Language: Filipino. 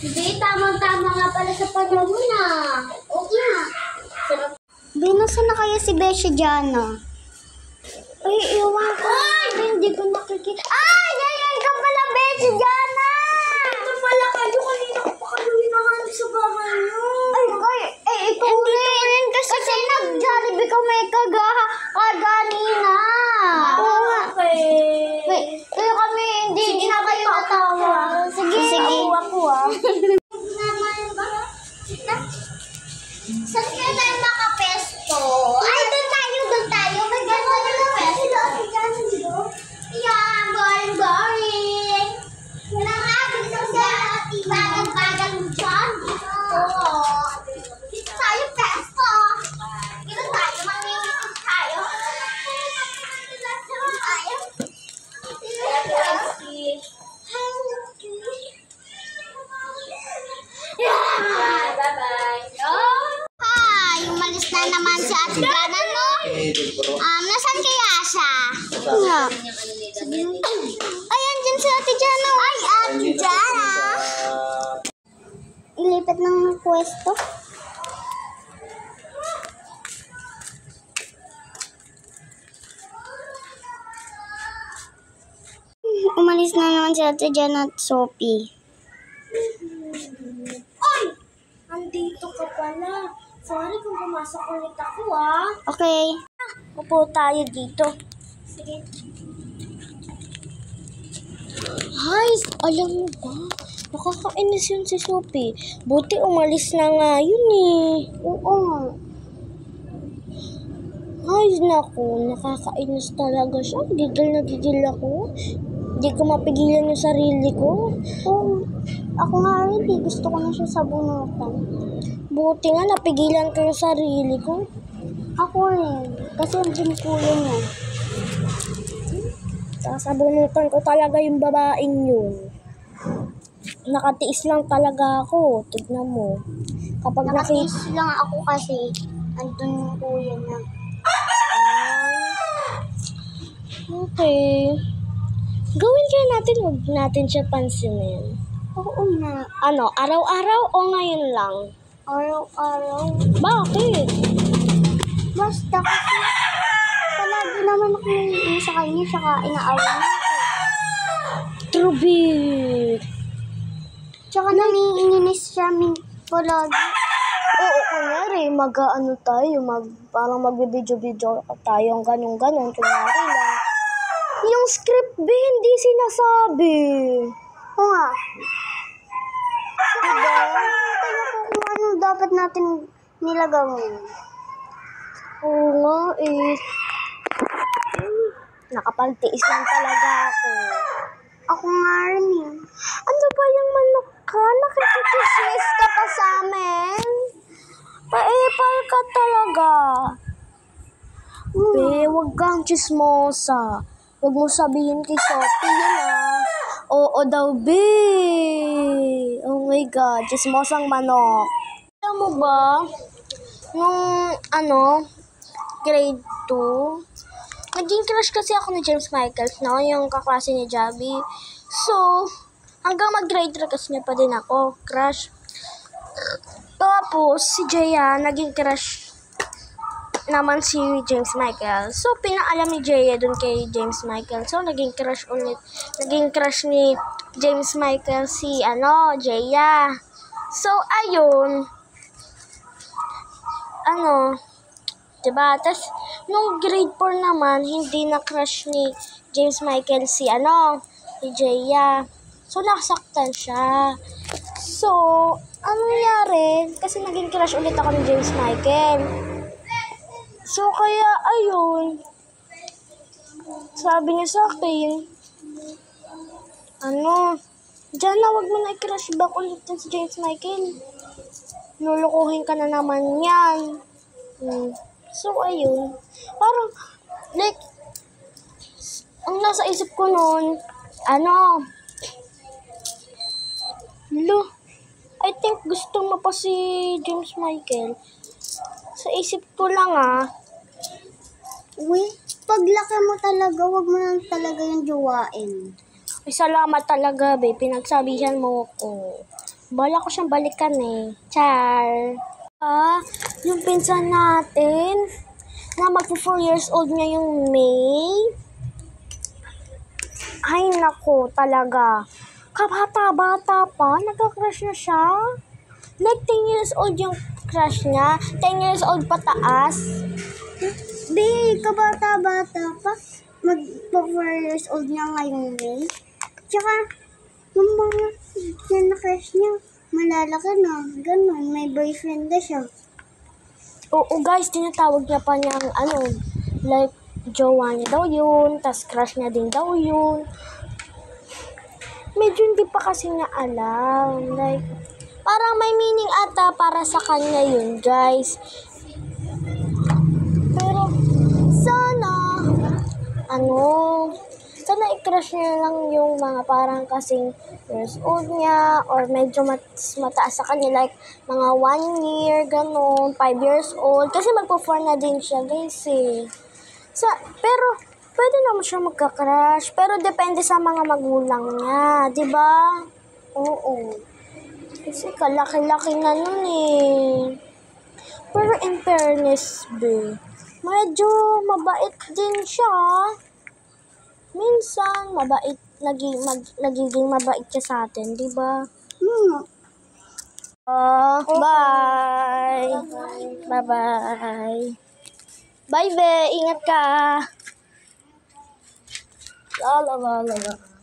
Hindi, tamang-tama nga pala sa panahon na. Okay na. Sarap. Binasa na kaya si Besha Jana? Ay, iwan ko. Ay! Hindi ko nakikita. Ay! Yan ka pala, Besha Jana! Ito pala kayo. Kanina ko pa kayo hinahanap sa bahay nyo. Ay, ito rin. Kasi nag-Jollibee kami kaganina. Okay. Wait, kaya kami hindi na kayo natawa. Sige. Ako Saan kaya tayo makapesto? Ay, doon tayo. May ganda na pesto. Yan, boring. Wala nga, bilisang bagang dyan. Dito tayo pesto. Dito tayo, mamimitin tayo. Bye-bye. Hi, umalis na naman si Ate Jana, no? Nasaan kaya siya? Ayan dyan si Ate Jana. Ay, Ate Jana. Ilipat ng pwesto. Umalis na naman si Ate Jana at Sophie. Ay! Andito ka pala. Sorry kung pumasok ulit ako, ah. Okay. Upo tayo dito. Sige. Hay, alam mo ba? Nakakainis yun si Sophie. Buti umalis na nga yun eh. Oo. Ay, naku. Nakakainis talaga siya. Gigil na gigil ako. Hindi ko mapigilan yung sarili ko. Oo. Ako nga rin, gusto ko na siya sabunutan. Buti nga, napigilan ko yung sarili ko. Ako rin, kasi ang gym ko yun eh. Sasabunutan ko talaga yung babaeng yun. Nakatiis lang talaga ako, tignan mo. Kapag nakatiis lang ako kasi, andun yung kuya na. Okay. Gawin kaya natin, huwag natin siya pansinin. Oo na. Ano, araw-araw o ngayon lang? Araw-araw. Bakit? Basta kasi palagi naman ako naiinis sa kanya, saka inaaway niya ako. Trubit. Tsaka naiinis siya palagi. Oo, kunyari, parang magbibidyo-bidyo tayo, ganun-ganun, kunyari lang. Yung script B, hindi sinasabi. Oo nga. Diba? Kung ano dapat natin nilagawin. Oo nga eh. Nakapagtiis lang talaga ako. Ako nga rin eh. Ano ba yung manok ka? Nakikichismis ka pa sa amin? Paepal ka talaga. Be, wag kang chismosa. Huwag mo sabihin kay Sophie yun ah. Oo daw, be. Oh my God, chismosang manok. Alam mo ba, nung grade 2, naging crush kasi ako ni James Michaels, no? Yung kaklase ni Javi. So, hanggang mag-grade 3 kasi niya pa din ako, crush. Tapos, si Jaya, naging crush naman si James Michael. So, pinaalam ni Jaya dun kay James Michael. So, naging crush ulit. Naging crush ni James Michael si, Jaya. So, ayun. Diba? Tapos, nung grade 4 naman, hindi na crush ni James Michael si, si Jaya. So, nasaktan siya. So, ano nangyari? Kasi naging crush ulit ako ni James Michael. So, kaya, ayun. Sabi niya sa akin, Jana, wag mo na i-crush back ulit si James Michael. Lulukuhin ka na naman yan. So, ayun. Parang, like, ang nasa isip ko noon, I think gusto mo pa si James Michael. Sa isip ko lang paglaki mo talaga, wag mo lang talaga yung jowain. Ay, salamat talaga, be. Pinagsabihan mo ko. Bala ko siyang balikan eh. Char. Yung pinsan natin, na magpo 4 years old niya yung May. Ay, nako, talaga. Kabata-bata pa, nagka-crush na siya. Like, 10 years old yung crush niya. 10 years old pataas. Di, kabata-bata pa. Mag-4 years old niya ngayon, May. Tsaka, yung mga yan na crush niya, malalaki na. Ganun, may boyfriend na siya. Oo guys, tinatawag niya pa niyang like, jowa niya daw yun, tas crush niya din daw yun. Medyo hindi pa kasi niya alam. Like, parang may meaning ata para sa kanya yun, guys. Pero, sana i-crush niya lang yung mga parang kasing years old niya or medyo mataas sa kanya, like mga 1 year, ganun, 5 years old. Kasi magpo-4 na din siya, guys eh. Pero, pwede naman siya magka-crush. Pero depende sa mga magulang niya, di ba? Oo. Kasi kalaki-laki na nun eh. Pero in fairness, medyo mabait din siya. Minsan, nagiging mabait siya sa atin, di ba? Bye! Bye-bye! Bye, be! Ingat ka! La la la la la.